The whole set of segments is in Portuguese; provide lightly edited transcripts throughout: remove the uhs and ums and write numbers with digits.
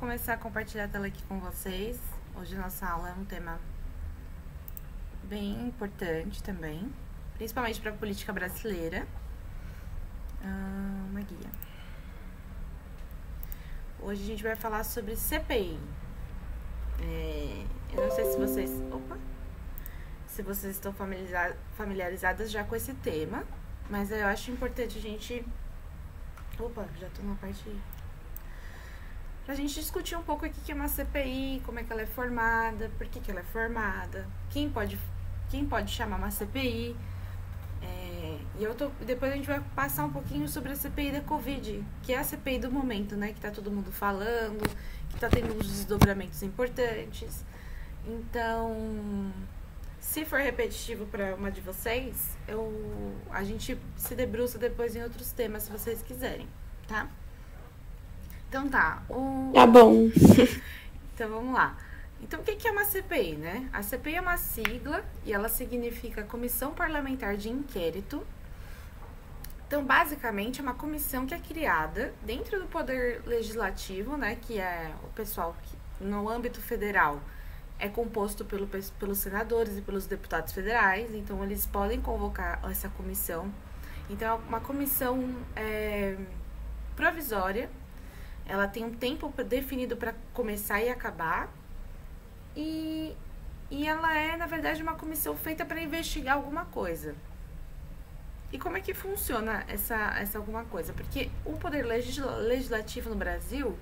começar a compartilhar a tela aqui com vocês. Hoje nossa aula é um tema bem importante também, principalmente para a política brasileira. Uma guia. Hoje a gente vai falar sobre CPI. Eu não sei se vocês... se vocês estão familiarizadas já com esse tema, mas eu acho importante a gente... já tô na parte... Pra gente discutir um pouco aqui o que é uma CPI, como é que ela é formada, por que ela é formada, quem pode chamar uma CPI. Depois a gente vai passar um pouquinho sobre a CPI da Covid, que é a CPI do momento, né? Que tá todo mundo falando, que tá tendo uns desdobramentos importantes. Então, se for repetitivo para uma de vocês, a gente se debruça depois em outros temas, se vocês quiserem, tá? Então tá. Tá bom. Então vamos lá. Então o que é uma CPI, né? A CPI é uma sigla e ela significa Comissão Parlamentar de Inquérito. Então, basicamente, é uma comissão que é criada dentro do Poder Legislativo, né? Que é o pessoal que, no âmbito federal, é composto pelos senadores e pelos deputados federais. Então, eles podem convocar essa comissão. Então, é uma comissão provisória. Ela tem um tempo definido para começar e acabar. E ela é, na verdade, uma comissão feita para investigar alguma coisa. E como é que funciona essa alguma coisa? Porque o Poder Legislativo no Brasil,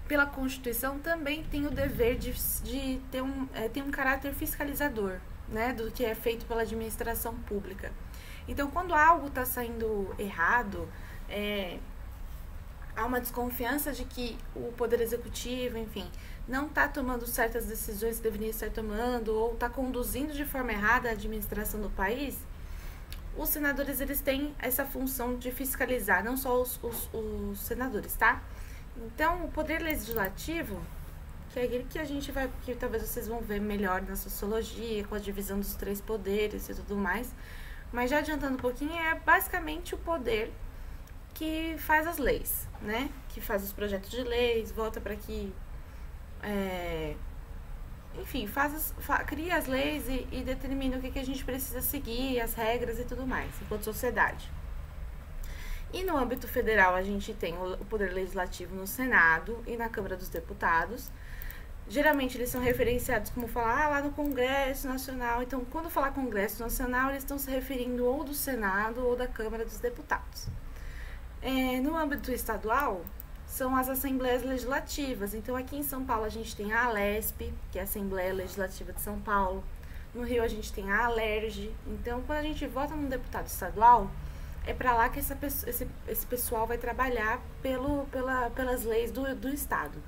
pela Constituição, também tem o dever de ter um caráter fiscalizador, né, do que é feito pela administração pública. Então, quando algo está saindo errado, há uma desconfiança de que o Poder Executivo, enfim, não está tomando certas decisões que deveria estar tomando ou está conduzindo de forma errada a administração do país, os senadores, eles têm essa função de fiscalizar, não só os senadores, tá? Então, o Poder Legislativo, que é aquele que a gente vai, que talvez vocês vão ver melhor na sociologia, com a divisão dos 3 poderes e tudo mais, mas já adiantando um pouquinho, é basicamente o poder que faz as leis, né? Que faz os projetos de leis, volta para que... enfim, cria as leis e determina o que a gente precisa seguir, as regras e tudo mais, enquanto sociedade. E no âmbito federal, a gente tem o Poder Legislativo no Senado e na Câmara dos Deputados. Geralmente, eles são referenciados como falar lá no Congresso Nacional. Então, quando falar Congresso Nacional, eles estão se referindo ou do Senado ou da Câmara dos Deputados. No âmbito estadual, são as Assembleias Legislativas. Então, aqui em São Paulo, a gente tem a ALESP, que é a Assembleia Legislativa de São Paulo. No Rio, a gente tem a ALERJ. Então, quando a gente vota num deputado estadual, é para lá que esse pessoal vai trabalhar pelas leis do Estado.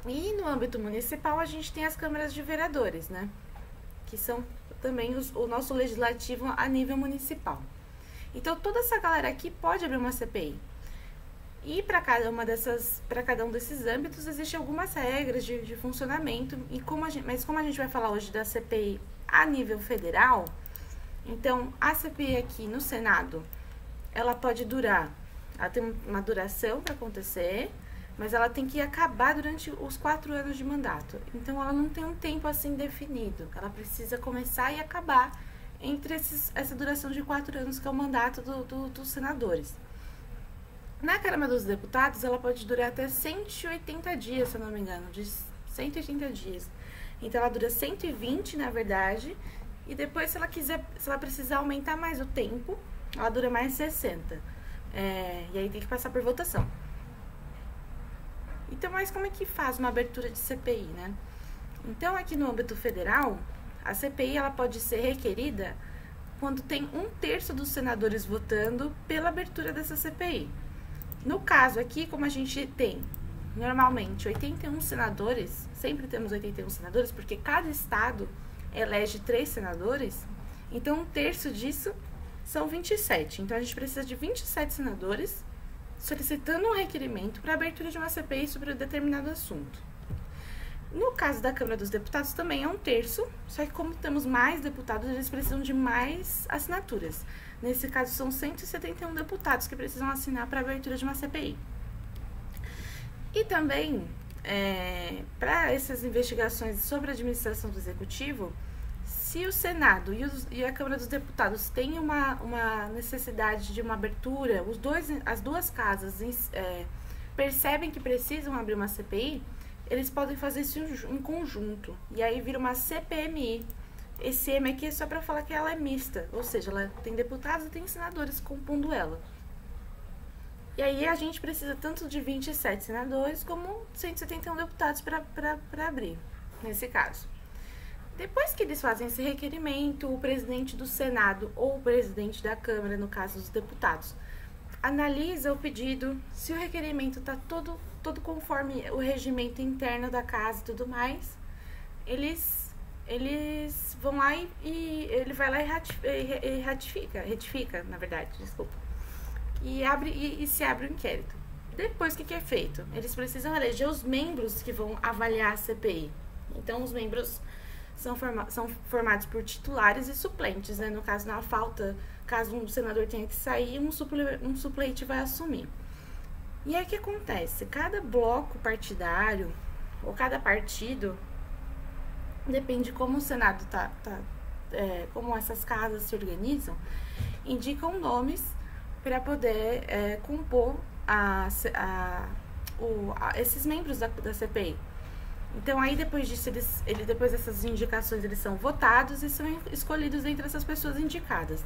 E no âmbito municipal, a gente tem as câmaras de vereadores, né? Que são também o nosso legislativo a nível municipal. Então, toda essa galera aqui pode abrir uma CPI. E para cada um desses âmbitos, existem algumas regras de funcionamento. Mas como a gente vai falar hoje da CPI a nível federal, então a CPI aqui no Senado, ela tem uma duração para acontecer, mas ela tem que acabar durante os 4 anos de mandato. Então, ela não tem um tempo assim definido. Ela precisa começar e acabar entre essa duração de 4 anos, que é o mandato dos senadores. Na Câmara dos Deputados, ela pode durar até 180 dias, se eu não me engano, de 180 dias. Então, ela dura 120, na verdade, e depois, se ela precisar aumentar mais o tempo, ela dura mais 60. E aí tem que passar por votação. Então, mas como é que faz uma abertura de CPI, né? Então, aqui no âmbito federal, a CPI ela pode ser requerida quando tem 1/3 dos senadores votando pela abertura dessa CPI. No caso aqui, como a gente tem normalmente 81 senadores, sempre temos 81 senadores, porque cada estado elege 3 senadores, então 1/3 disso são 27. Então, a gente precisa de 27 senadores solicitando um requerimento para a abertura de uma CPI sobre um determinado assunto. No caso da Câmara dos Deputados, também é 1/3, só que como temos mais deputados, eles precisam de mais assinaturas. Nesse caso, são 171 deputados que precisam assinar para a abertura de uma CPI. E também para essas investigações sobre a administração do Executivo, se o Senado e a Câmara dos Deputados têm uma necessidade de uma abertura, as duas casas percebem que precisam abrir uma CPI, eles podem fazer isso em conjunto. E aí vira uma CPMI. Esse M aqui é só para falar que ela é mista, ou seja, ela tem deputados e tem senadores compondo ela. E aí a gente precisa tanto de 27 senadores como 171 deputados para abrir, nesse caso. Depois que eles fazem esse requerimento, o presidente do Senado ou o presidente da Câmara, no caso dos deputados, analisa o pedido, se o requerimento está todo conforme o regimento interno da casa e tudo mais, eles vão lá e ele vai lá e retifica, na verdade, desculpa. E se abre o inquérito. Depois, o que é feito? Eles precisam eleger os membros que vão avaliar a CPI. Então, os membros são formados por titulares e suplentes, né? No caso, na falta, caso um senador tenha que sair, um suplente vai assumir. E aí, o que acontece? Cada bloco partidário, ou cada partido, depende de como o Senado como essas casas se organizam, indicam nomes para poder compor esses membros da CPI. Então, aí depois disso, depois dessas indicações, eles são votados e são escolhidos entre essas pessoas indicadas.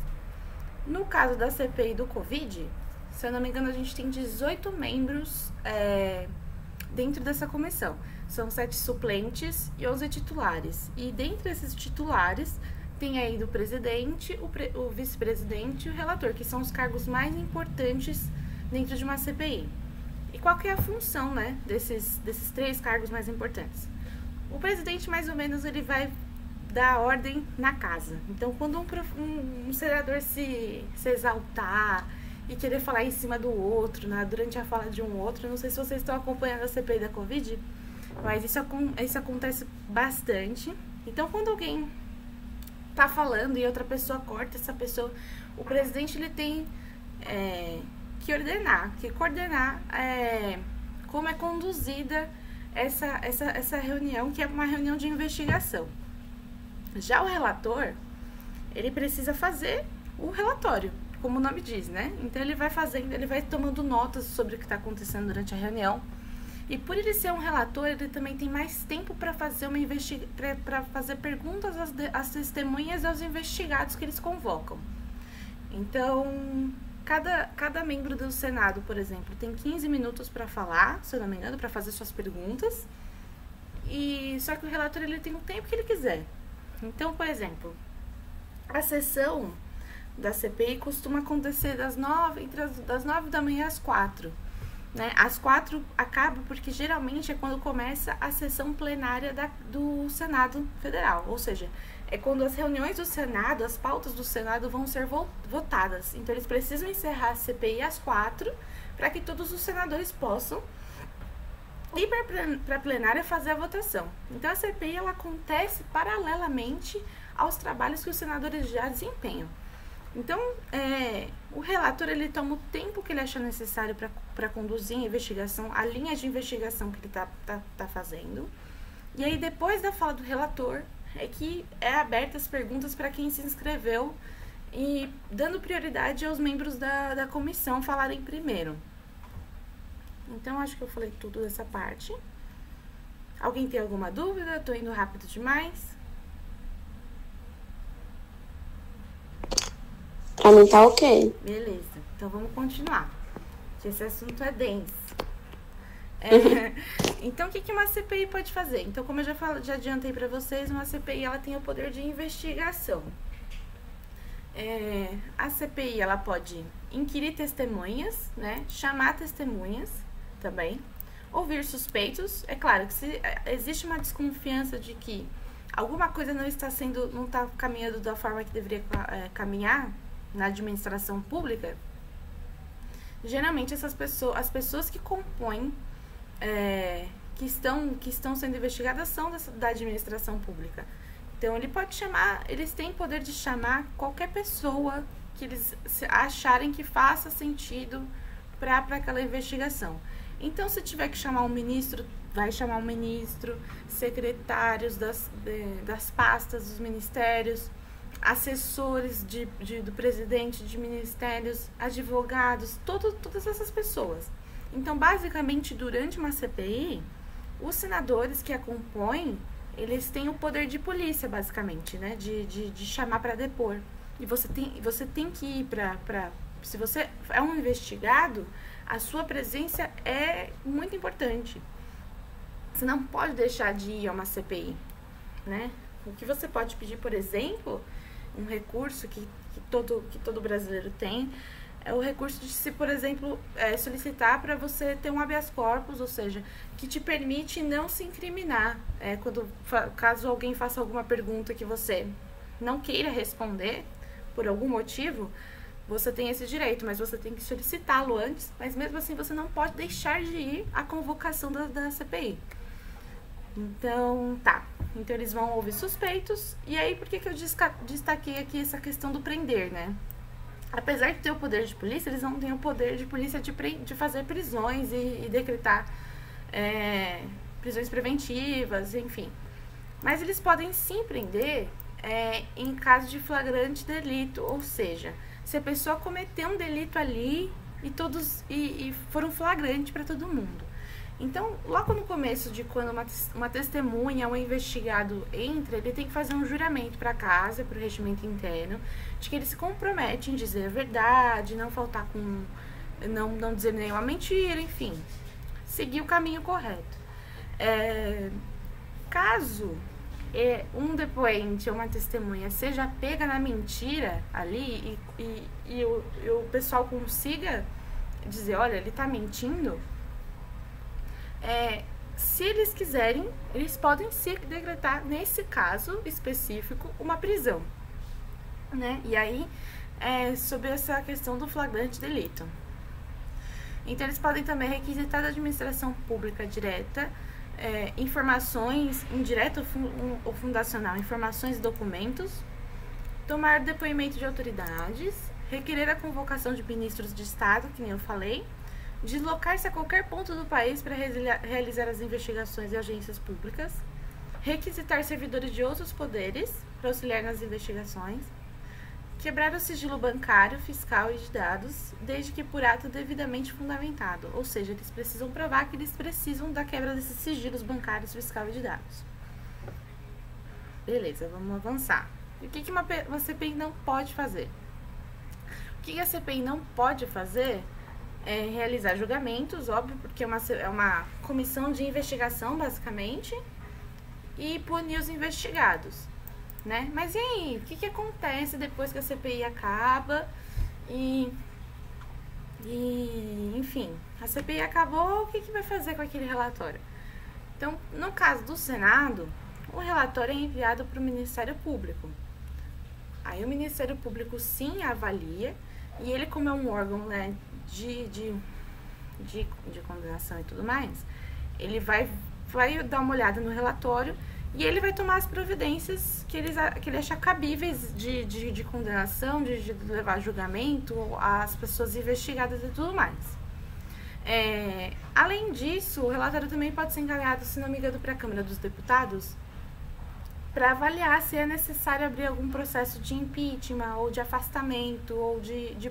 No caso da CPI do Covid, se eu não me engano, a gente tem 18 membros dentro dessa comissão. São 7 suplentes e 11 titulares. E dentre esses titulares, tem aí do presidente, o vice-presidente e o relator, que são os cargos mais importantes dentro de uma CPI. E qual que é a função, né, desses 3 cargos mais importantes? O presidente, mais ou menos, ele vai dar ordem na casa. Então, quando um senador se exaltar e querer falar em cima do outro, né, durante a fala de um outro, não sei se vocês estão acompanhando a CPI da Covid, mas isso acontece bastante. Então, quando alguém tá falando e outra pessoa corta essa pessoa, o presidente ele tem que coordenar como é conduzida essa reunião, que é uma reunião de investigação. Já o relator, ele precisa fazer o relatório, como o nome diz, né? Então ele vai tomando notas sobre o que está acontecendo durante a reunião. E por ele ser um relator, ele também tem mais tempo para fazer para fazer perguntas às testemunhas e aos investigados que eles convocam. Então, cada membro do Senado, por exemplo, tem 15 minutos para falar, se eu não me engano, para fazer suas perguntas. E só que o relator ele tem o tempo que ele quiser. Então, por exemplo, a sessão da CPI costuma acontecer das 9 da manhã às 4. Né? Às 4 acaba porque geralmente é quando começa a sessão plenária do Senado Federal, ou seja, é quando as reuniões do Senado, as pautas do Senado vão ser votadas. Então eles precisam encerrar a CPI às 4 para que todos os senadores possam ir para a plenária fazer a votação. Então a CPI ela acontece paralelamente aos trabalhos que os senadores já desempenham. Então, o relator, ele toma o tempo que ele acha necessário para conduzir a investigação, a linha de investigação que ele tá fazendo. E aí, depois da fala do relator, é que é aberta as perguntas para quem se inscreveu e dando prioridade aos membros da comissão falarem primeiro. Então, acho que eu falei tudo dessa parte. Alguém tem alguma dúvida? Tô indo rápido demais? Pra mim tá ok. Beleza, então vamos continuar, que esse assunto é denso. Então, o que uma CPI pode fazer? Então, como eu já adiantei para vocês, uma CPI ela tem o poder de investigação. A CPI ela pode inquirir testemunhas, né? Chamar testemunhas também, ouvir suspeitos. É claro que se existe uma desconfiança de que alguma coisa não está caminhando da forma que deveria caminhar na administração pública, geralmente as pessoas que compõem, que estão sendo investigadas são da administração pública. Então eles têm poder de chamar qualquer pessoa que eles acharem que faça sentido para aquela investigação. Então, se tiver que chamar um ministro, vai chamar um ministro, secretários das pastas dos ministérios, assessores do presidente de ministérios, advogados, todas essas pessoas. Então, basicamente, durante uma CPI, os senadores que a compõem, eles têm o poder de polícia, basicamente, né? De chamar para depor. E você tem que ir para... Se você é um investigado, a sua presença é muito importante. Você não pode deixar de ir a uma CPI, né? O que você pode pedir, por exemplo, um recurso que todo brasileiro tem, é o recurso de se, por exemplo, solicitar para você ter um habeas corpus, ou seja, que te permite não se incriminar. Caso alguém faça alguma pergunta que você não queira responder, por algum motivo, você tem esse direito, mas você tem que solicitá-lo antes, mas mesmo assim você não pode deixar de ir à convocação da CPI. Então, tá. Então eles vão ouvir suspeitos, e aí por que eu destaquei aqui essa questão do prender, né? Apesar de ter o poder de polícia, eles não têm o poder de polícia de fazer prisões e decretar prisões preventivas, enfim. Mas eles podem sim prender em caso de flagrante delito, ou seja, se a pessoa cometeu um delito ali e for um flagrante para todo mundo. Então, logo no começo de quando uma testemunha, um investigado entra, ele tem que fazer um juramento para casa, para o regimento interno, de que ele se compromete em dizer a verdade, não faltar não dizer nenhuma mentira, enfim, seguir o caminho correto. Caso um depoente ou uma testemunha seja pega na mentira ali e o pessoal consiga dizer, olha, ele tá mentindo, se eles quiserem, eles podem se decretar, nesse caso específico, uma prisão, né? E aí, sobre essa questão do flagrante delito. Então, eles podem também requisitar da administração pública direta informações, indireta ou fundacional, informações e documentos, tomar depoimento de autoridades, requerer a convocação de ministros de Estado, que nem eu falei, deslocar-se a qualquer ponto do país para realizar as investigações de agências públicas, requisitar servidores de outros poderes para auxiliar nas investigações, quebrar o sigilo bancário, fiscal e de dados, desde que por ato devidamente fundamentado, ou seja, eles precisam provar que eles precisam da quebra desses sigilos bancários, fiscal e de dados. Beleza, vamos avançar. E o que uma CPI não pode fazer? O que a CPI não pode fazer é realizar julgamentos, óbvio, porque é uma comissão de investigação, basicamente, e punir os investigados, né? Mas e aí, o que acontece depois que a CPI acaba enfim, a CPI acabou, o que vai fazer com aquele relatório? Então, no caso do Senado, o relatório é enviado para o Ministério Público. Aí o Ministério Público sim avalia, e ele, como é um órgão, né, de condenação e tudo mais, ele vai dar uma olhada no relatório e ele vai tomar as providências que ele achar cabíveis de condenação, de levar a julgamento as pessoas investigadas e tudo mais. Além disso, o relatório também pode ser encaminhado, se não me engano, para a Câmara dos Deputados, para avaliar se é necessário abrir algum processo de impeachment ou de afastamento ou de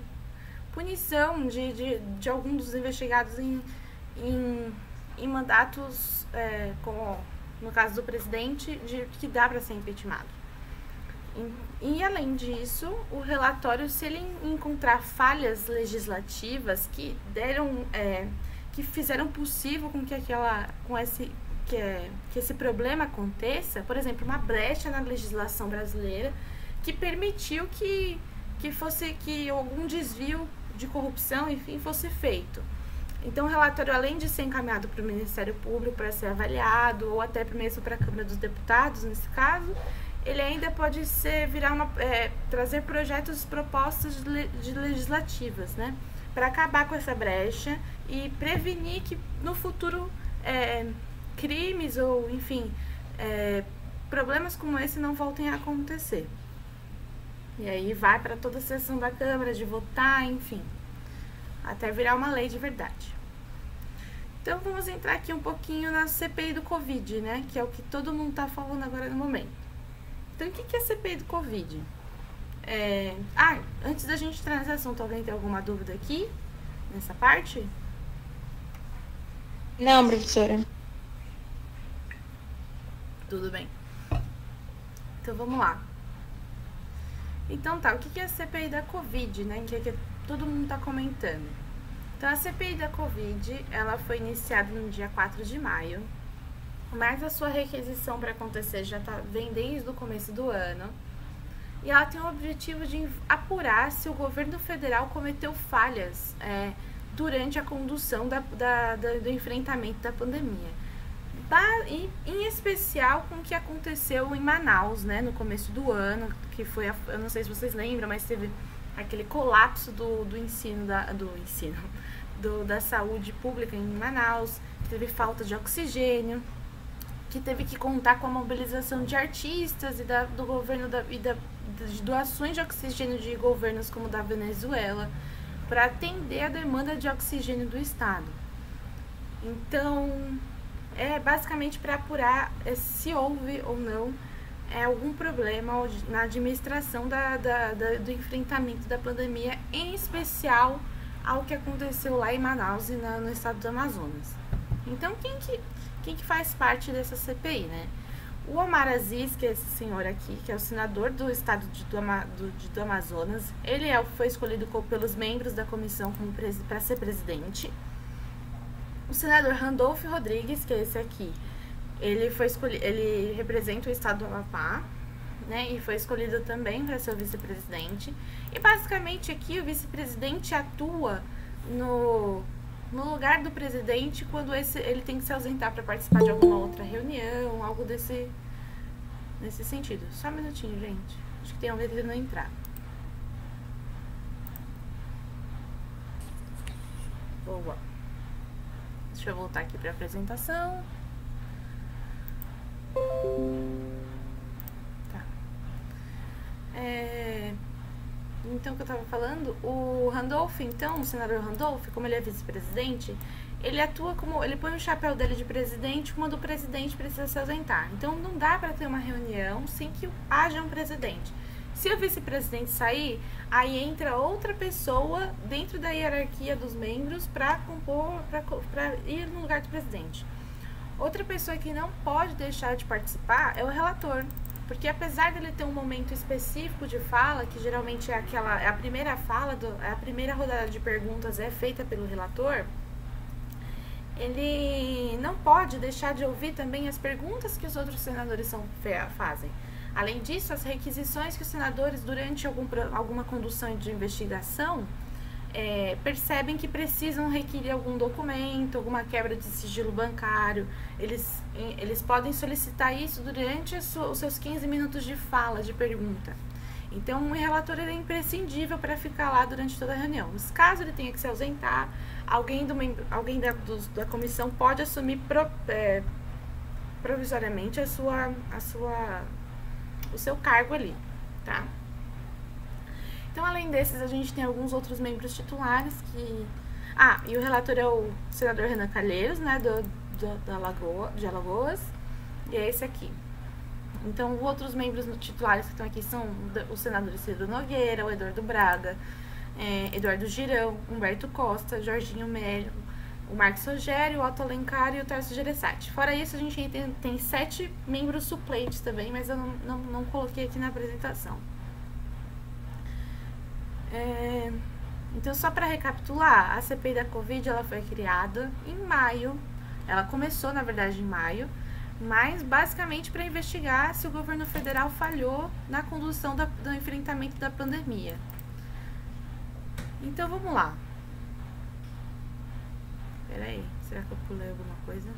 punição de algum dos investigados em mandatos, como no caso do presidente, que dá para ser impeachmentado. E além disso, o relatório, se ele encontrar falhas legislativas que fizeram possível com que esse problema aconteça, por exemplo, uma brecha na legislação brasileira que permitiu que algum desvio de corrupção, enfim, fosse feito. Então, o relatório, além de ser encaminhado para o Ministério Público para ser avaliado, ou até mesmo para a Câmara dos Deputados, nesse caso, ele ainda pode trazer projetos, propostas de legislativas, né, para acabar com essa brecha e prevenir que no futuro crimes ou, enfim, problemas como esse não voltem a acontecer. E aí vai para toda a sessão da Câmara de votar, enfim, até virar uma lei de verdade. Então vamos entrar aqui um pouquinho na CPI do Covid, né? Que é o que todo mundo tá falando agora no momento. Então o que é a CPI do Covid? Antes da gente entrar nesse assunto, alguém tem alguma dúvida aqui? Nessa parte? Não, professora. Tudo bem. Então vamos lá. Então tá, o que é a CPI da Covid, né? Que todo mundo tá comentando. Então a CPI da Covid, ela foi iniciada no dia 4 de maio, mas a sua requisição para acontecer vem desde o começo do ano. E ela tem o objetivo de apurar se o governo federal cometeu falhas durante a condução do enfrentamento da pandemia. E, em especial com o que aconteceu em Manaus, né, no começo do ano, que foi, eu não sei se vocês lembram, mas teve aquele colapso da saúde pública em Manaus, teve falta de oxigênio, que teve que contar com a mobilização de artistas e do governo de doações de oxigênio de governos como o da Venezuela, para atender a demanda de oxigênio do estado. Então, é basicamente para apurar se houve ou não algum problema na administração do enfrentamento da pandemia, em especial ao que aconteceu lá em Manaus e no estado do Amazonas. Então, quem que faz parte dessa CPI, né? O Omar Aziz, que é esse senhor aqui, que é o senador do estado do Amazonas, ele foi escolhido pelos membros da comissão para ser presidente. O senador Randolfo Rodrigues, que é esse aqui, ele representa o estado do Amapá, né, e foi escolhido também para ser o vice-presidente. E basicamente aqui o vice-presidente atua no lugar do presidente quando ele tem que se ausentar para participar de alguma outra reunião, algo nesse sentido. Só um minutinho, gente. Acho que tem alguém tentando entrar. Boa. Deixa eu voltar aqui para a apresentação. Tá. Então, o que eu estava falando, o Randolph, então, o senador Randolph, como ele é vice-presidente, ele atua ele põe o chapéu dele de presidente quando o presidente precisa se ausentar. Então, não dá para ter uma reunião sem que haja um presidente. Se o vice-presidente sair, aí entra outra pessoa dentro da hierarquia dos membros para ir no lugar do presidente. Outra pessoa que não pode deixar de participar é o relator, porque apesar dele ter um momento específico de fala, que geralmente é a primeira fala, a primeira rodada de perguntas é feita pelo relator, ele não pode deixar de ouvir também as perguntas que os outros senadores fazem. Além disso, as requisições que os senadores, durante alguma condução de investigação, percebem que precisam requerer algum documento, alguma quebra de sigilo bancário, eles podem solicitar isso durante os seus 15 minutos de fala, de pergunta. Então, o relator é imprescindível para ficar lá durante toda a reunião. Mas caso ele tenha que se ausentar, alguém da comissão pode assumir provisoriamente o seu cargo ali, tá? Então, além desses, a gente tem alguns outros membros titulares e o relator é o senador Renan Calheiros, né, de Alagoas, e é esse aqui. Então, os outros membros titulares que estão aqui são o senador Ciro Nogueira, o Eduardo Braga, Eduardo Girão, Humberto Costa, Jorginho Melo, o Marcos Rogério, o Otto Alencar e o Tarso Gereissati. Fora isso, a gente tem 7 membros suplentes também, mas eu não coloquei aqui na apresentação. Então, só para recapitular, a CPI da Covid ela foi criada em maio. Ela começou, na verdade, em maio, mas basicamente para investigar se o governo federal falhou na condução do enfrentamento da pandemia. Então, vamos lá. Peraí, será que eu pulei alguma coisa?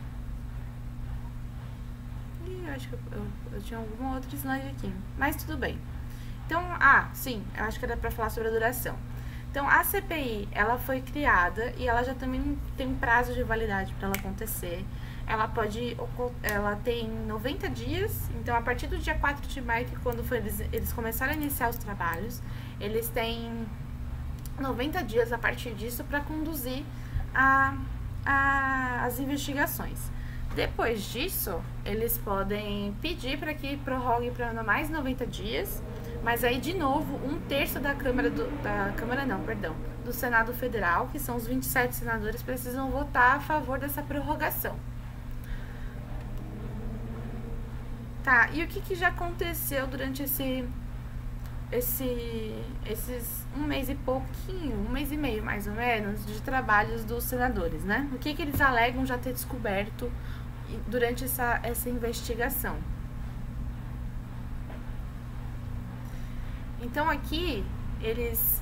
Eu acho que eu tinha alguma outra slide aqui, mas tudo bem. Então, sim, eu acho que era para falar sobre a duração. Então, a CPI, ela foi criada e ela já também tem um prazo de validade para ela acontecer. Ela tem 90 dias, então a partir do dia 4 de maio, que quando eles começaram a iniciar os trabalhos, eles têm 90 dias a partir disso para conduzir as investigações. Depois disso, eles podem pedir para que prorrogue para mais 90 dias, mas aí, de novo, 1/3 da do Senado Federal, que são os 27 senadores, precisam votar a favor dessa prorrogação. Tá, e o que já aconteceu durante esses 1 mês e pouquinho, 1 mês e meio mais ou menos, de trabalhos dos senadores, né? O que eles alegam já ter descoberto durante essa investigação? Então aqui eles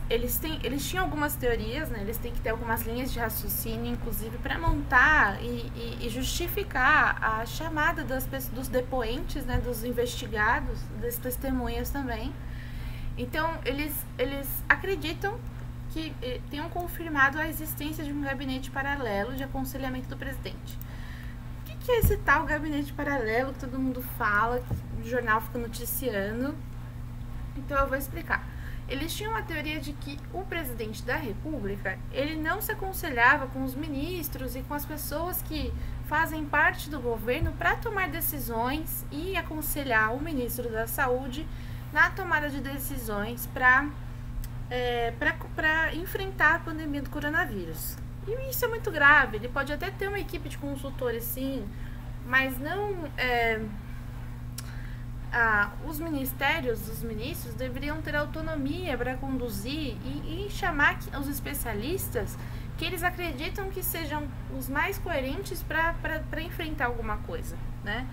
tinham algumas teorias, né? Eles têm que ter algumas linhas de raciocínio, inclusive, para montar e justificar a chamada dos depoentes, né? Dos investigados, das testemunhas também. Então, eles acreditam que tenham confirmado a existência de um gabinete paralelo de aconselhamento do presidente. O que é esse tal gabinete paralelo que todo mundo fala, que o jornal fica noticiando? Então, eu vou explicar. Eles tinham a teoria de que o presidente da República, ele não se aconselhava com os ministros e com as pessoas que fazem parte do governo para tomar decisões e aconselhar o ministro da Saúde na tomada de decisões para enfrentar a pandemia do coronavírus. E isso é muito grave. Ele pode até ter uma equipe de consultores, sim, mas não... os ministérios, os ministros deveriam ter autonomia para conduzir e chamar os especialistas que eles acreditam que sejam os mais coerentes para enfrentar alguma coisa, né?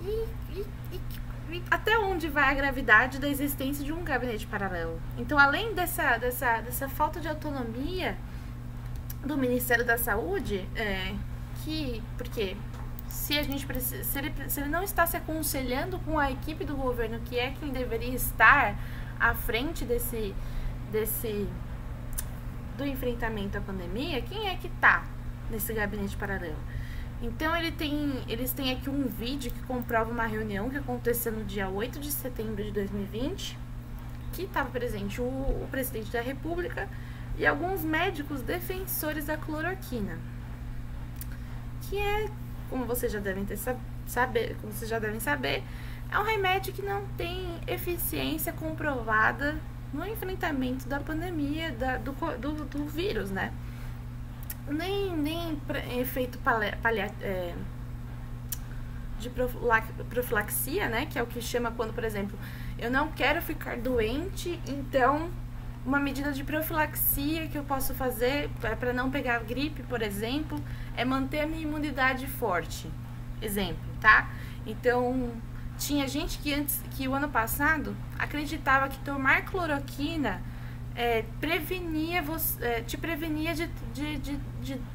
E até onde vai a gravidade da existência de um gabinete paralelo? Então, além dessa falta de autonomia do Ministério da Saúde, porque se ele não está se aconselhando com a equipe do governo, que é quem deveria estar à frente do enfrentamento à pandemia, quem é que está nesse gabinete paralelo? Então, eles têm aqui um vídeo que comprova uma reunião que aconteceu no dia 8 de setembro de 2020, que estava presente o presidente da República e alguns médicos defensores da cloroquina, que é, como vocês já devem saber, é um remédio que não tem eficiência comprovada no enfrentamento da pandemia do vírus, né? Nem efeito de profilaxia, né? Que é o que chama quando, por exemplo, eu não quero ficar doente, então uma medida de profilaxia que eu posso fazer para não pegar gripe, por exemplo, é manter a minha imunidade forte. Exemplo, tá? Então, tinha gente que o ano passado acreditava que tomar cloroquina te prevenia de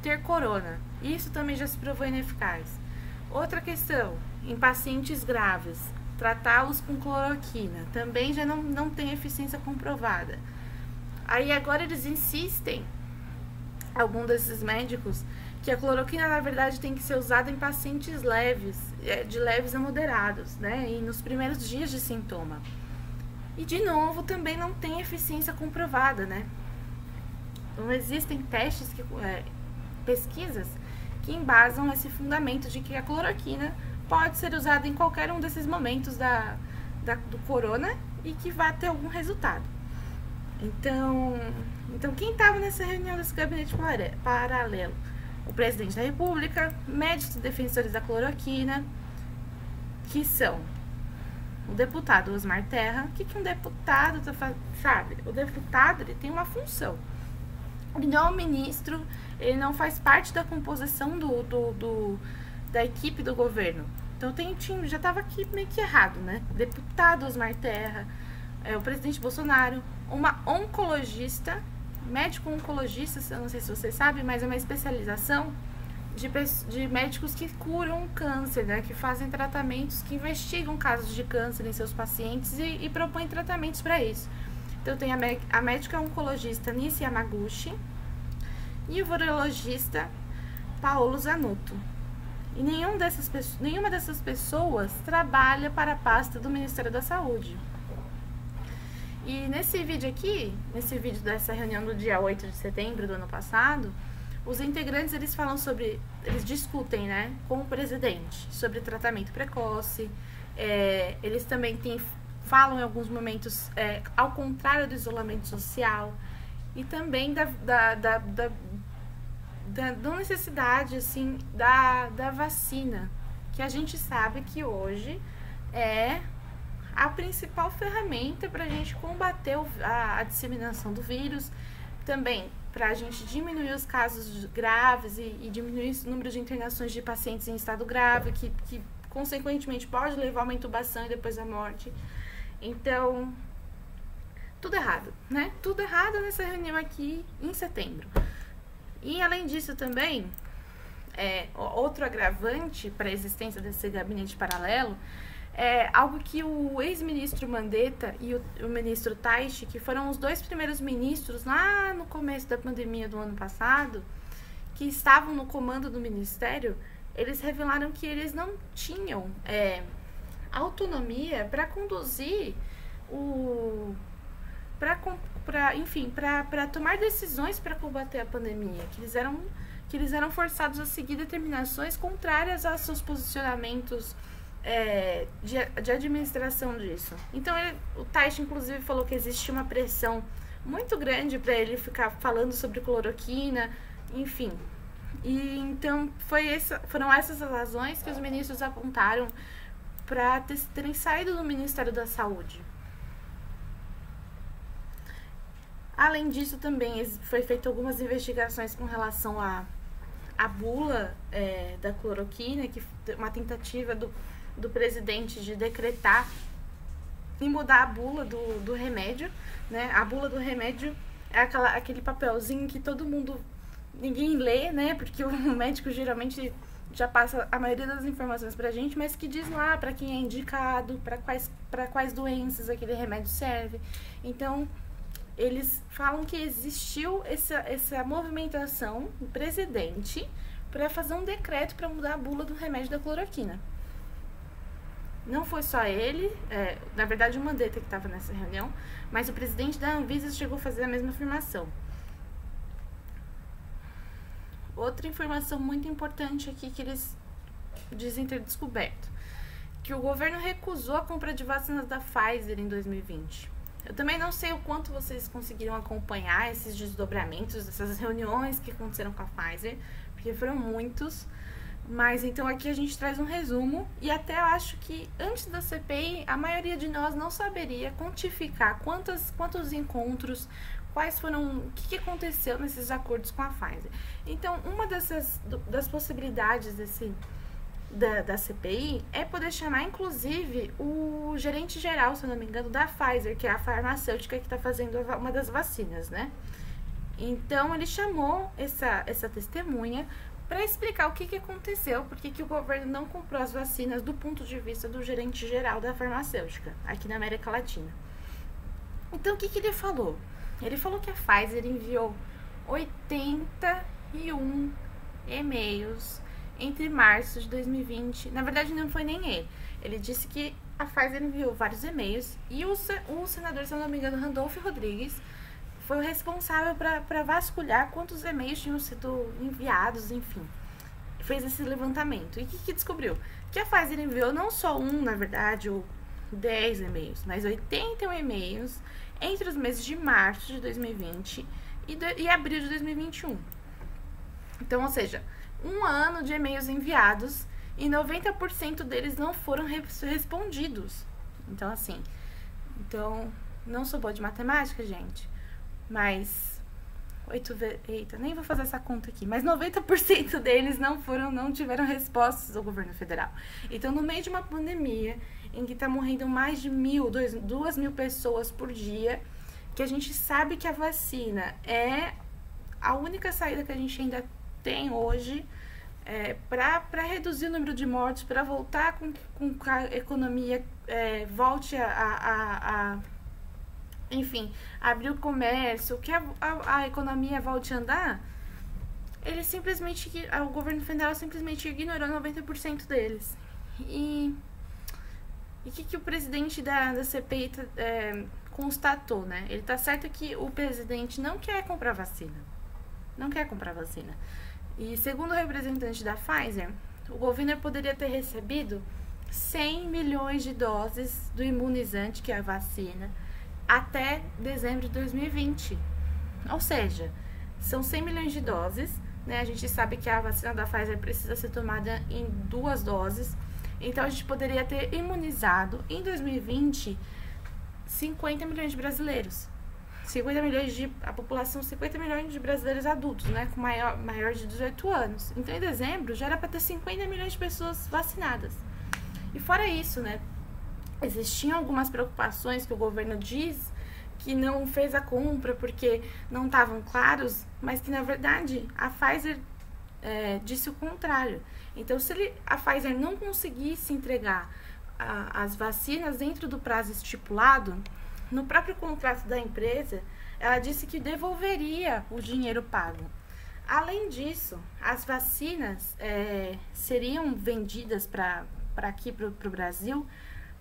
ter corona. Isso também já se provou ineficaz. Outra questão, em pacientes graves, tratá-los com cloroquina também já não tem eficiência comprovada. Aí agora eles insistem, alguns desses médicos, que a cloroquina na verdade tem que ser usada em pacientes leves, de leves a moderados, né? E nos primeiros dias de sintoma. E de novo também não tem eficiência comprovada, né? Não existem testes, pesquisas que embasam esse fundamento de que a cloroquina pode ser usada em qualquer um desses momentos do corona e que vai ter algum resultado. Então quem estava nessa reunião desse gabinete paralelo? O presidente da República, médicos defensores da cloroquina, que são o deputado Osmar Terra. O que um deputado sabe? O deputado, ele tem uma função. Ele não é um ministro, ele não faz parte da composição da equipe do governo. Então já estava aqui meio que errado, né? Deputado Osmar Terra, o presidente Bolsonaro, uma oncologista, médico oncologista, eu não sei se vocês sabem, mas é uma especialização de médicos que curam câncer, né? Que fazem tratamentos, que investigam casos de câncer em seus pacientes e propõem tratamentos para isso. Então tem a médica oncologista Nishi Yamaguchi e o virologista Paolo Zanotto. E nenhuma dessas pessoas trabalha para a pasta do Ministério da Saúde. E nesse vídeo aqui, nesse vídeo dessa reunião do dia 8 de setembro do ano passado, os integrantes, eles falam sobre, eles discutem, né, com o presidente sobre tratamento precoce, eles também falam em alguns momentos ao contrário do isolamento social, e também da necessidade, assim, da vacina, que a gente sabe que hoje é a principal ferramenta para a gente combater a disseminação do vírus, também para a gente diminuir os casos graves e diminuir o número de internações de pacientes em estado grave, que consequentemente pode levar a uma intubação e depois a morte. Então, tudo errado, né? Tudo errado nessa reunião aqui em setembro. E além disso também, outro agravante para a existência desse gabinete paralelo é algo que o ex-ministro Mandetta e o ministro Taishi, que foram os dois primeiros ministros lá no começo da pandemia do ano passado, que estavam no comando do ministério, eles revelaram que eles não tinham autonomia para conduzir para tomar decisões para combater a pandemia, que eles eram forçados a seguir determinações contrárias aos seus posicionamentos de administração disso. Então, o Taishi, inclusive, falou que existia uma pressão muito grande para ele ficar falando sobre cloroquina, enfim. E então, foram essas as razões que os ministros apontaram para terem saído do Ministério da Saúde. Além disso, também foi feita algumas investigações com relação à bula da cloroquina, que uma tentativa do presidente de decretar e mudar a bula do remédio, né? A bula do remédio é aquele papelzinho que ninguém lê, né? Porque o médico geralmente já passa a maioria das informações pra gente, mas que diz lá para quem é indicado, para quais doenças aquele remédio serve. Então, eles falam que existiu essa movimentação do presidente para fazer um decreto para mudar a bula do remédio da cloroquina. Não foi só ele, na verdade o Mandetta que estava nessa reunião, mas o presidente da Anvisa chegou a fazer a mesma afirmação. Outra informação muito importante aqui que eles dizem ter descoberto, que o governo recusou a compra de vacinas da Pfizer em 2020. Eu também não sei o quanto vocês conseguiram acompanhar esses desdobramentos, essas reuniões que aconteceram com a Pfizer, porque foram muitos. Mas então aqui a gente traz um resumo, e até eu acho que antes da CPI a maioria de nós não saberia quantificar quantos encontros, quais foram, o que aconteceu nesses acordos com a Pfizer. Então, uma das possibilidades da CPI é poder chamar, inclusive, o gerente geral, se eu não me engano, da Pfizer, que é a farmacêutica que está fazendo uma das vacinas, né? Então, ele chamou essa testemunha para explicar o que aconteceu, porque que o governo não comprou as vacinas do ponto de vista do gerente geral da farmacêutica, aqui na América Latina. Então, o que ele falou? Ele falou que a Pfizer enviou 81 e-mails entre março de 2020. Na verdade, não foi nem ele. Ele disse que a Pfizer enviou vários e-mails e o senador, se eu não me engano, Randolph Rodrigues, foi o responsável para vasculhar quantos e-mails tinham sido enviados, enfim. Fez esse levantamento. E o que descobriu? Que a Pfizer enviou não só na verdade, ou 10 e-mails, mas 81 e-mails entre os meses de março de 2020 e abril de 2021. Então, ou seja, um ano de e-mails enviados e 90% deles não foram respondidos. Então, assim, não sou boa de matemática, gente, mas eita, nem vou fazer essa conta aqui, mas 90% deles não tiveram respostas do governo federal. Então, no meio de uma pandemia em que tá morrendo mais de 2.000 pessoas por dia, que a gente sabe que a vacina é a única saída que a gente ainda tem hoje para reduzir o número de mortes, para voltar com que a economia volte enfim, abrir o comércio, que a economia volte a andar, o governo federal simplesmente ignorou 90% deles. E o que o presidente da CPI constatou, né? Ele tá certo que o presidente não quer comprar vacina. não quer comprar vacina. E segundo o representante da Pfizer, o governo poderia ter recebido 100 milhões de doses do imunizante, que é a vacina, até dezembro de 2020. Ou seja, são 100 milhões de doses, né? A gente sabe que a vacina da Pfizer precisa ser tomada em 2 doses. Então, a gente poderia ter imunizado, em 2020, 50 milhões de brasileiros. 50 milhões a população, 50 milhões de brasileiros adultos, né? Com maior de 18 anos. Então, em dezembro, já era para ter 50 milhões de pessoas vacinadas. E fora isso, né? Existiam algumas preocupações que o governo diz que não fez a compra porque não estavam claros, mas que, na verdade, a Pfizer disse o contrário. Então, se a Pfizer não conseguisse entregar as vacinas dentro do prazo estipulado, no próprio contrato da empresa, ela disse que devolveria o dinheiro pago. Além disso, as vacinas seriam vendidas para aqui, para o Brasil,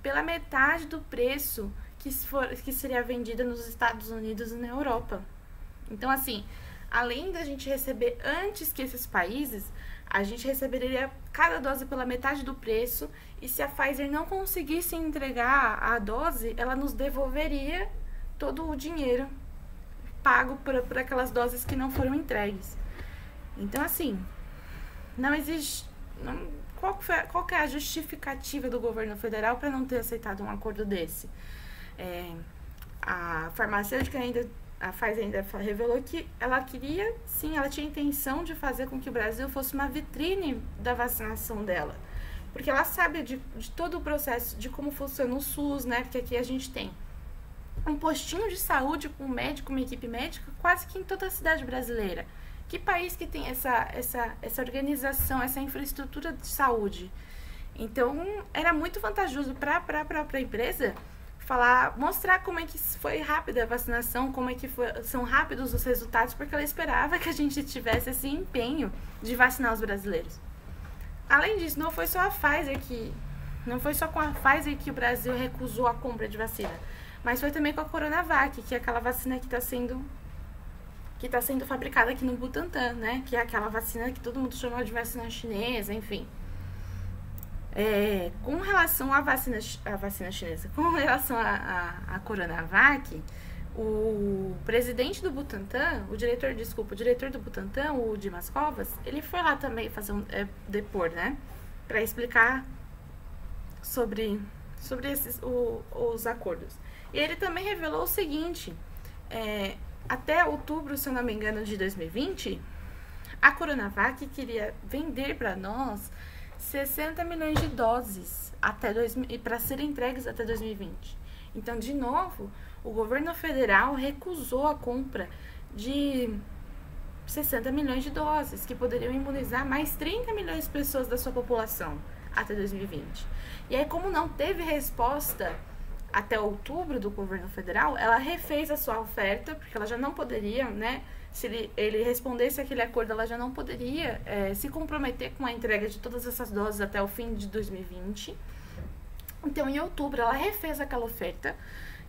pela metade do preço que seria vendida nos Estados Unidos e na Europa. Então, assim, além da gente receber antes que esses países, a gente receberia cada dose pela metade do preço, e se a Pfizer não conseguisse entregar a dose, ela nos devolveria todo o dinheiro pago por aquelas doses que não foram entregues. Então, assim, não existe... Qual que é a justificativa do governo federal para não ter aceitado um acordo desse? A farmacêutica a Pfizer ainda revelou que ela queria, sim, ela tinha intenção de fazer com que o Brasil fosse uma vitrine da vacinação dela. Porque ela sabe de todo o processo, de como funciona o SUS, né? Porque aqui a gente tem um postinho de saúde com um médico, uma equipe médica, quase que em toda a cidade brasileira. Que país que tem essa organização, essa infraestrutura de saúde? Então, era muito vantajoso para a empresa mostrar como é que foi rápida a vacinação, como é que são rápidos os resultados, porque ela esperava que a gente tivesse esse empenho de vacinar os brasileiros. Além disso, não foi só com a Pfizer que o Brasil recusou a compra de vacina, mas foi também com a Coronavac, que é aquela vacina que está sendo fabricada aqui no Butantan, né? Que é aquela vacina que todo mundo chama de vacina chinesa, enfim. Com relação à vacina chinesa, com relação à Coronavac, o presidente do Butantan, o diretor do Butantan, o Dimas Covas, ele foi lá também fazer depor, né? Para explicar sobre os acordos. E ele também revelou o seguinte: até outubro, se eu não me engano, de 2020, a Coronavac queria vender para nós 60 milhões de doses para serem entregues até 2020. Então, de novo, o governo federal recusou a compra de 60 milhões de doses, que poderiam imunizar mais 30 milhões de pessoas da sua população até 2020. E aí, como não teve resposta até outubro do governo federal, ela refez a sua oferta, porque ela já não poderia, né? Se ele respondesse aquele acordo, ela já não poderia se comprometer com a entrega de todas essas doses até o fim de 2020. Então, em outubro, ela refez aquela oferta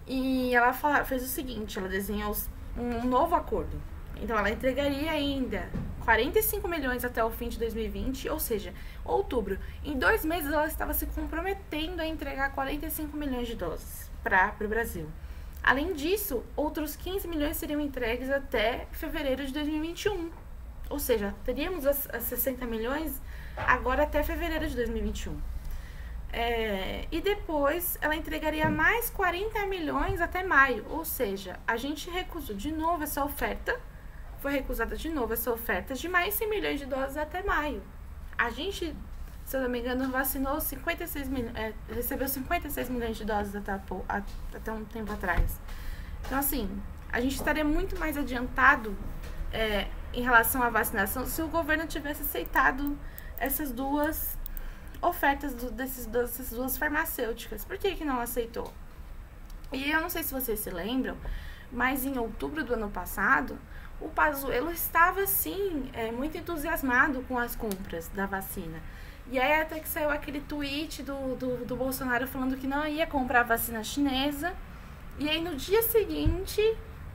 e ela fez o seguinte: ela desenhou um novo acordo. Então, ela entregaria ainda 45 milhões até o fim de 2020, ou seja, outubro. Em 2 meses, ela estava se comprometendo a entregar 45 milhões de doses para o Brasil. Além disso, outros 15 milhões seriam entregues até fevereiro de 2021. Ou seja, teríamos as 60 milhões agora até fevereiro de 2021. E depois ela entregaria mais 40 milhões até maio. Ou seja, a gente recusou de novo essa oferta. Foi recusada de novo essa oferta de mais 100 milhões de doses até maio. A gente, se eu não me engano, vacinou 56 milhões, recebeu 56 milhões de doses até um tempo atrás. Então, assim, a gente estaria muito mais adiantado em relação à vacinação se o governo tivesse aceitado essas duas ofertas dessas duas farmacêuticas. Por que não aceitou? E eu não sei se vocês se lembram, mas em outubro do ano passado, o Pazuello estava, sim, muito entusiasmado com as compras da vacina. E aí até que saiu aquele tweet do Bolsonaro falando que não ia comprar a vacina chinesa. E aí no dia seguinte,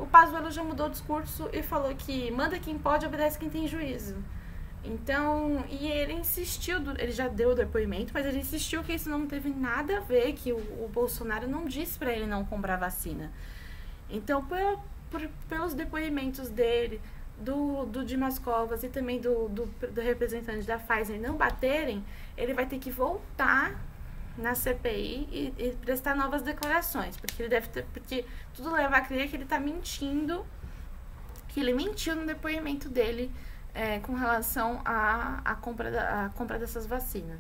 o Pazuello já mudou o discurso e falou que manda quem pode, obedece quem tem juízo. Então, e ele insistiu, ele já deu o depoimento, mas ele insistiu que isso não teve nada a ver, que o Bolsonaro não disse pra ele não comprar vacina. Então, pelos depoimentos dele, do Dimas Covas e também do representante da Pfizer não baterem, ele vai ter que voltar na CPI e prestar novas declarações, porque ele deve ter, porque tudo leva a crer que ele tá mentindo, que ele mentiu no depoimento dele com relação à compra dessas vacinas.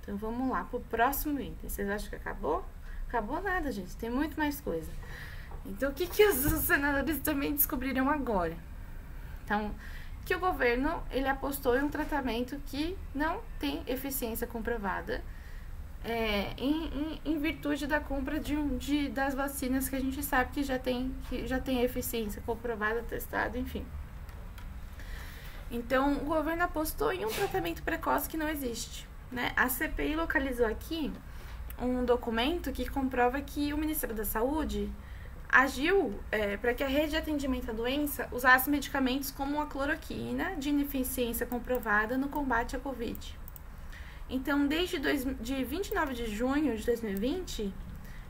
Então vamos lá pro próximo item. Vocês acham que acabou? Acabou nada, gente, tem muito mais coisa. Então o que os senadores também descobriram agora? Então, que o governo ele apostou em um tratamento que não tem eficiência comprovada em virtude da compra das vacinas que a gente sabe que já tem eficiência comprovada, testada, enfim. Então, o governo apostou em um tratamento precoce que não existe, né? A CPI localizou aqui um documento que comprova que o Ministério da Saúde agiu para que a rede de atendimento à doença usasse medicamentos como a cloroquina, de ineficiência comprovada no combate à Covid. Então, desde 29 de junho de 2020,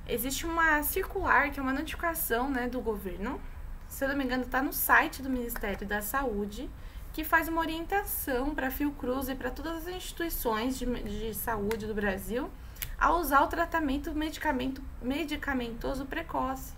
existe uma circular, que é uma notificação, né, do governo, se eu não me engano, está no site do Ministério da Saúde, que faz uma orientação para a Fiocruz e para todas as instituições de saúde do Brasil a usar o tratamento medicamentoso precoce.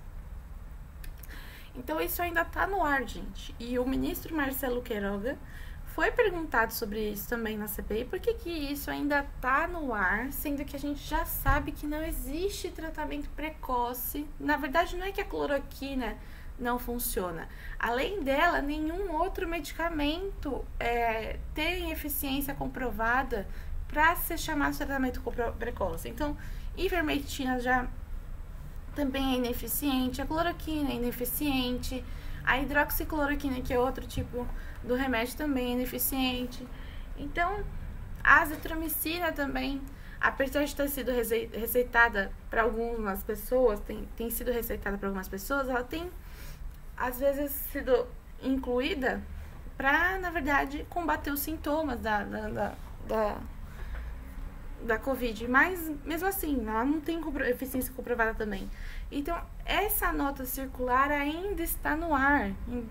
Então, isso ainda está no ar, gente. E o ministro Marcelo Queiroga foi perguntado sobre isso também na CPI. Por que isso ainda está no ar, sendo que a gente já sabe que não existe tratamento precoce? Na verdade, não é que a cloroquina não funciona. Além dela, nenhum outro medicamento tem eficiência comprovada para ser chamado de tratamento precoce. Então, ivermectina já também é ineficiente, a cloroquina é ineficiente, a hidroxicloroquina, que é outro tipo do remédio, também é ineficiente. Então, a azitromicina também, apesar de ter sido receitada para algumas pessoas, tem sido receitada para algumas pessoas, ela tem, às vezes, sido incluída para, na verdade, combater os sintomas da Covid, mas mesmo assim, ela não tem eficiência comprovada também. Então, essa nota circular ainda está no ar. Em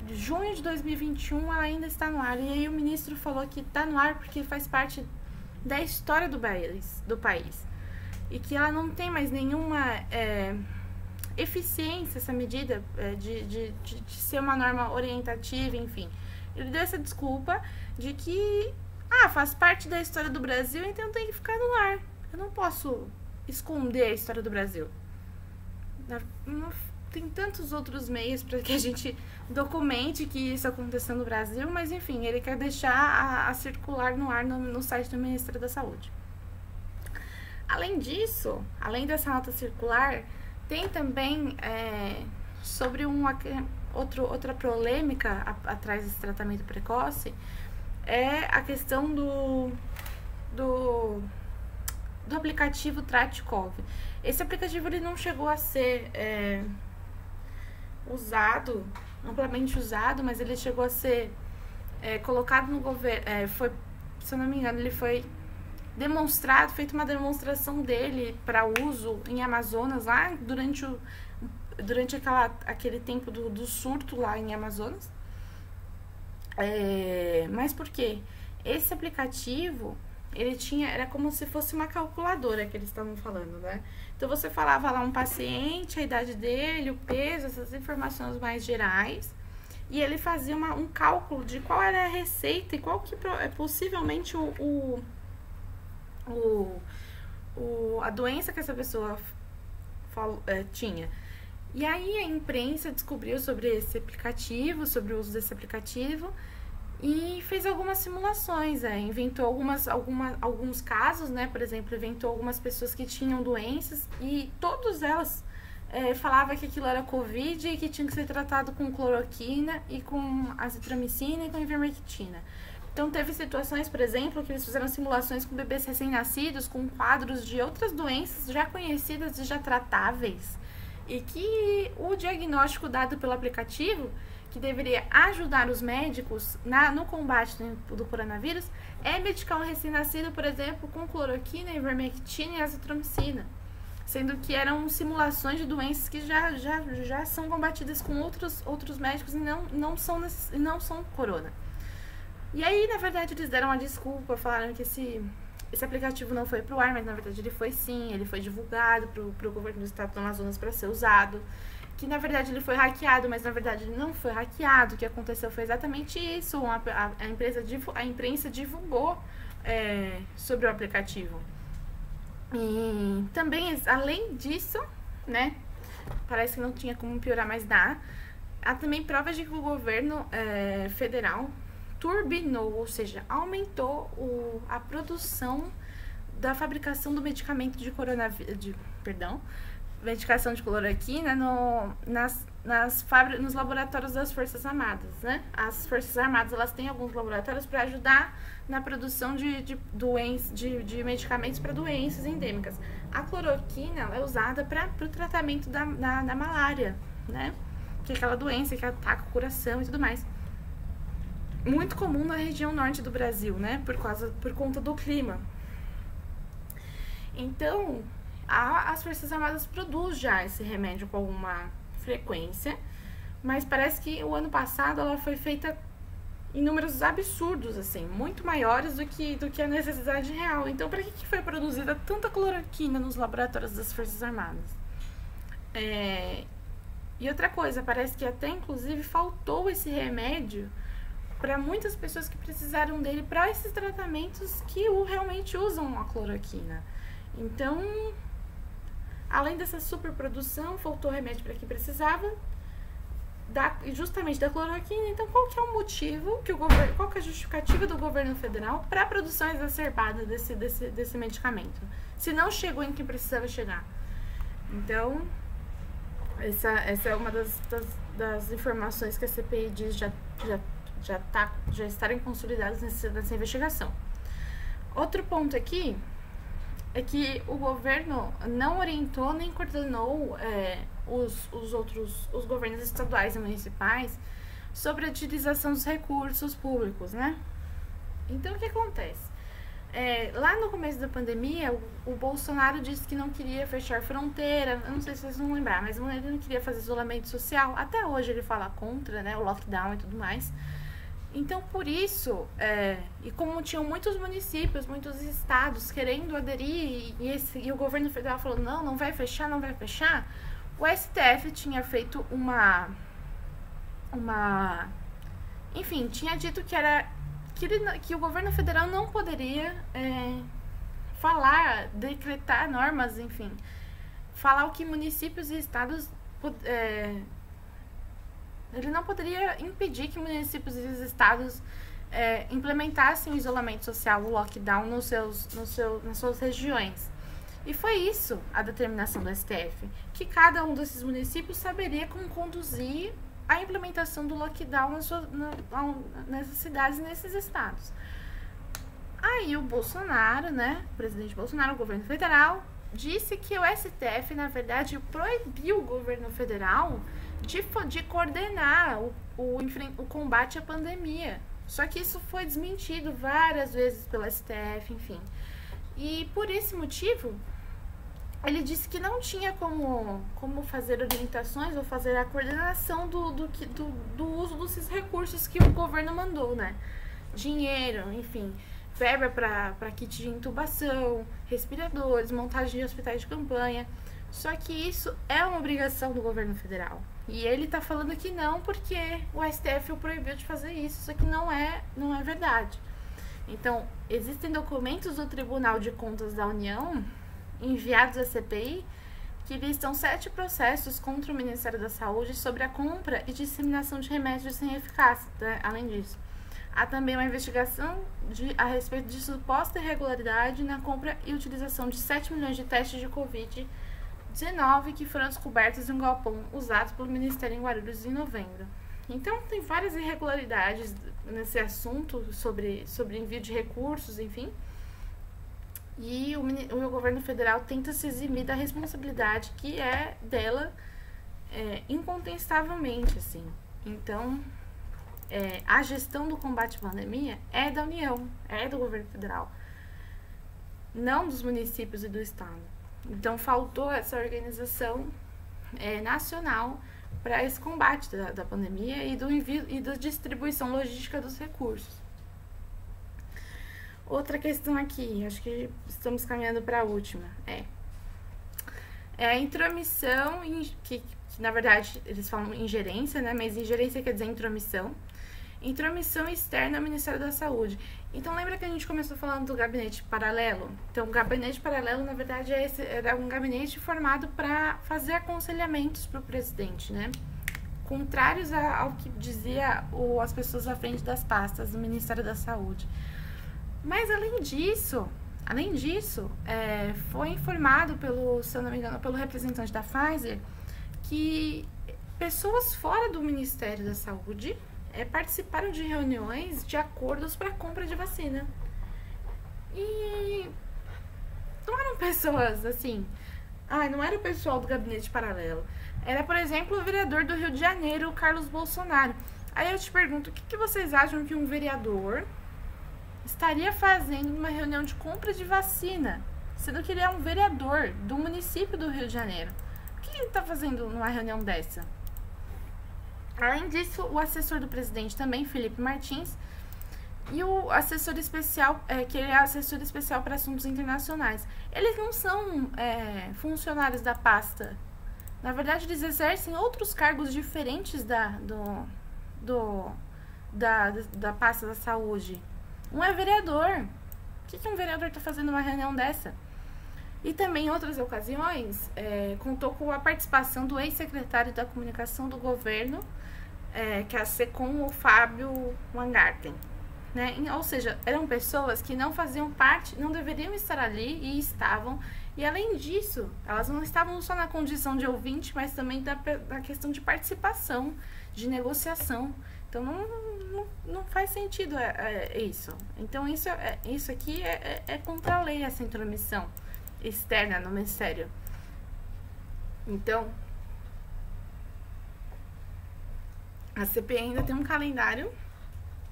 junho de 2021, ela ainda está no ar. E aí o ministro falou que está no ar porque faz parte da história do país. E que ela não tem mais nenhuma eficiência, essa medida de ser uma norma orientativa, enfim. Ele deu essa desculpa de que faz parte da história do Brasil, então tem que ficar no ar. Eu não posso esconder a história do Brasil. Tem tantos outros meios para que a gente documente que isso aconteceu no Brasil, mas enfim, ele quer deixar a circular no ar no site do Ministério da Saúde. Além disso, além dessa nota circular, tem também sobre outra polêmica atrás desse tratamento precoce, é a questão do aplicativo Tratkov. Esse aplicativo ele não chegou a ser amplamente usado, mas ele chegou a ser colocado no governo, se eu não me engano, ele foi demonstrado, feita uma demonstração dele para uso em Amazonas, lá durante aquele tempo do surto lá em Amazonas. Mas por quê? Esse aplicativo, era como se fosse uma calculadora que eles estavam falando, né? Então, você falava lá um paciente, a idade dele, o peso, essas informações mais gerais, e ele fazia um cálculo de qual era a receita e qual que possivelmente a doença que essa pessoa tinha. E aí a imprensa descobriu sobre esse aplicativo, sobre o uso desse aplicativo, e fez algumas simulações, inventou alguns casos, né? Por exemplo, inventou algumas pessoas que tinham doenças e todas elas falavam que aquilo era Covid e que tinha que ser tratado com cloroquina e com azitromicina e com ivermectina. Então, teve situações, por exemplo, que eles fizeram simulações com bebês recém-nascidos, com quadros de outras doenças já conhecidas e já tratáveis. E que o diagnóstico dado pelo aplicativo, que deveria ajudar os médicos no combate do coronavírus, é medicar um recém-nascido, por exemplo, com cloroquina, ivermectina e azitromicina. Sendo que eram simulações de doenças que já são combatidas com outros médicos e não são corona. E aí, na verdade, eles deram uma desculpa, falaram que esse aplicativo não foi pro ar, mas na verdade ele foi sim, ele foi divulgado pro governo do estado do Amazonas para ser usado. Que na verdade ele foi hackeado, mas na verdade ele não foi hackeado. O que aconteceu foi exatamente isso. A imprensa divulgou sobre o aplicativo. E também, além disso, né, parece que não tinha como piorar, mas dá. Há também provas de que o governo federal turbinou, ou seja, aumentou a produção da fabricação do medicamento de coronavírus, medicação de cloroquina nos laboratórios das Forças Armadas, né? As Forças Armadas, elas têm alguns laboratórios para ajudar na produção de medicamentos para doenças endêmicas. A cloroquina ela é usada para o tratamento da malária, né? Que é aquela doença que ataca o coração e tudo mais. Muito comum na região norte do Brasil, né? Por conta do clima. Então, as Forças Armadas produzem já esse remédio com alguma frequência, mas parece que o ano passado ela foi feita em números absurdos, assim, muito maiores do que a necessidade real. Então, para que foi produzida tanta cloroquina nos laboratórios das Forças Armadas? E outra coisa, parece que até inclusive faltou esse remédio para muitas pessoas que precisaram dele para esses tratamentos que realmente usam a cloroquina. Então, além dessa superprodução, faltou remédio para quem precisava, justamente da cloroquina. Então, qual que é o motivo, qual que é a justificativa do governo federal para a produção exacerbada desse medicamento? Se não chegou em quem precisava chegar. Então, essa é uma das informações que a CPI diz já estarem consolidadas nessa investigação. Outro ponto aqui é que o governo não orientou nem coordenou os governos estaduais e municipais sobre a utilização dos recursos públicos, né? Então, o que acontece? Lá no começo da pandemia, o Bolsonaro disse que não queria fechar fronteira. Eu não sei se vocês vão lembrar, mas ele não queria fazer isolamento social. Até hoje ele fala contra, né, o lockdown e tudo mais. Então, por isso, e como tinham muitos municípios, muitos estados querendo aderir, e o governo federal falou, não vai fechar, o STF tinha feito enfim, tinha dito que o governo federal não poderia decretar normas, enfim, falar o que municípios e estados... ele não poderia impedir que municípios e estados implementassem o isolamento social, o lockdown nas suas regiões. E foi isso a determinação do STF, que cada um desses municípios saberia como conduzir a implementação do lockdown nessas cidades e nesses estados. Aí o Bolsonaro, né, o presidente Bolsonaro, o governo federal, disse que o STF, na verdade, proibiu o governo federal de coordenar o combate à pandemia. Só que isso foi desmentido várias vezes pelo STF, enfim. E por esse motivo, ele disse que não tinha como fazer orientações ou fazer a coordenação do uso desses recursos que o governo mandou, né? Dinheiro, enfim, verba para kit de intubação, respiradores, montagem de hospitais de campanha. Só que isso é uma obrigação do governo federal. E ele tá falando que não porque o STF o proibiu de fazer isso. Isso aqui não é verdade. Então, existem documentos do Tribunal de Contas da União enviados à CPI que listam 7 processos contra o Ministério da Saúde sobre a compra e disseminação de remédios sem eficácia, né? Além disso, há também uma investigação a respeito de suposta irregularidade na compra e utilização de 7 milhões de testes de Covid-19 que foram descobertos em um galpão usado pelo Ministério em Guarulhos em novembro. Então, tem várias irregularidades nesse assunto sobre envio de recursos, enfim. E o governo federal tenta se eximir da responsabilidade que é dela incontestavelmente, assim. Então, a gestão do combate à pandemia é da União, é do governo federal, não dos municípios e do estado. Então, faltou essa organização nacional para esse combate da pandemia e do envio e da distribuição logística dos recursos. Outra questão aqui, acho que estamos caminhando para a última, é a intromissão, que na verdade eles falam ingerência, né? Mas ingerência quer dizer intromissão. Intromissão externa ao Ministério da Saúde. Então, lembra que a gente começou falando do gabinete paralelo? Então, o gabinete paralelo, na verdade, era um gabinete formado para fazer aconselhamentos para o presidente, né? Contrários ao que dizia as pessoas à frente das pastas do Ministério da Saúde. Mas, além disso, foi informado se eu não me engano, pelo representante da Pfizer, que pessoas fora do Ministério da Saúde participaram de reuniões de acordos para compra de vacina. E não eram pessoas assim. Não era o pessoal do gabinete paralelo. Era, por exemplo, o vereador do Rio de Janeiro, Carlos Bolsonaro. Aí eu te pergunto, o que vocês acham que um vereador estaria fazendo numa reunião de compra de vacina, sendo que ele é um vereador do município do Rio de Janeiro? O que ele está fazendo numa reunião dessa? Além disso, o assessor do presidente também, Felipe Martins, e o assessor especial, que ele é assessor especial para assuntos internacionais. Eles não são funcionários da pasta. Na verdade, eles exercem outros cargos diferentes da pasta da saúde. Um é vereador. O que um vereador está fazendo numa reunião dessa? E também, em outras ocasiões, contou com a participação do ex-secretário da comunicação do governo, que é a SECOM, o Fábio Weingarten. Né? Ou seja, eram pessoas que não faziam parte, não deveriam estar ali e estavam. E, além disso, elas não estavam só na condição de ouvinte, mas também da questão de participação, de negociação. Então, não faz sentido isso. Então, isso aqui é contra a lei, essa intromissão externa no Ministério. Então, a CPI ainda tem um calendário,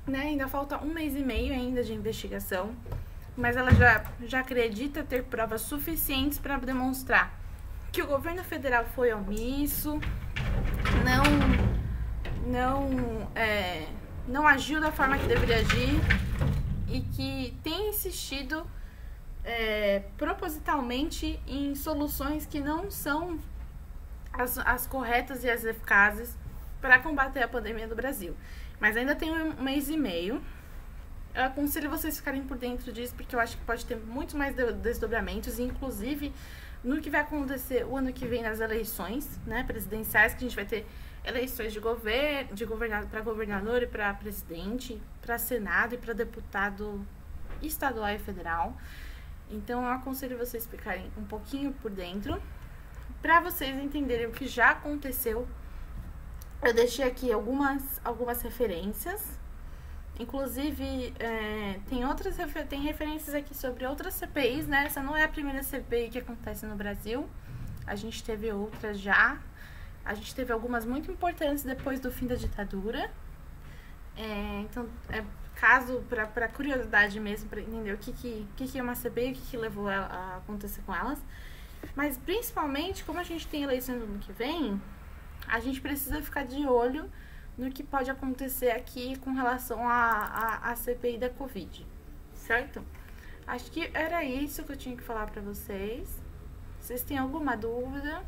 né? Ainda falta 1 mês e meio ainda de investigação, mas ela já acredita ter provas suficientes para demonstrar que o governo federal foi omisso, não agiu da forma que deveria agir e que tem insistido propositalmente em soluções que não são as corretas e as eficazes para combater a pandemia do Brasil. Mas ainda tem 1 mês e meio. Eu aconselho vocês ficarem por dentro disso, porque eu acho que pode ter muito mais desdobramentos, inclusive no que vai acontecer o ano que vem nas eleições, né, presidenciais, que a gente vai ter eleições para governador e para presidente, para senado e para deputado estadual e federal. Então eu aconselho vocês ficarem um pouquinho por dentro, para vocês entenderem o que já aconteceu. Eu deixei aqui algumas referências. Inclusive, tem referências aqui sobre outras CPIs, né? Essa não é a primeira CPI que acontece no Brasil. A gente teve outras já. A gente teve algumas muito importantes depois do fim da ditadura. Então, caso para curiosidade mesmo, para entender o que é uma CPI, o que levou a acontecer com elas. Mas, principalmente, como a gente tem eleições no ano que vem, a gente precisa ficar de olho no que pode acontecer aqui com relação à CPI da Covid, certo? Acho que era isso que eu tinha que falar pra vocês. Vocês têm alguma dúvida?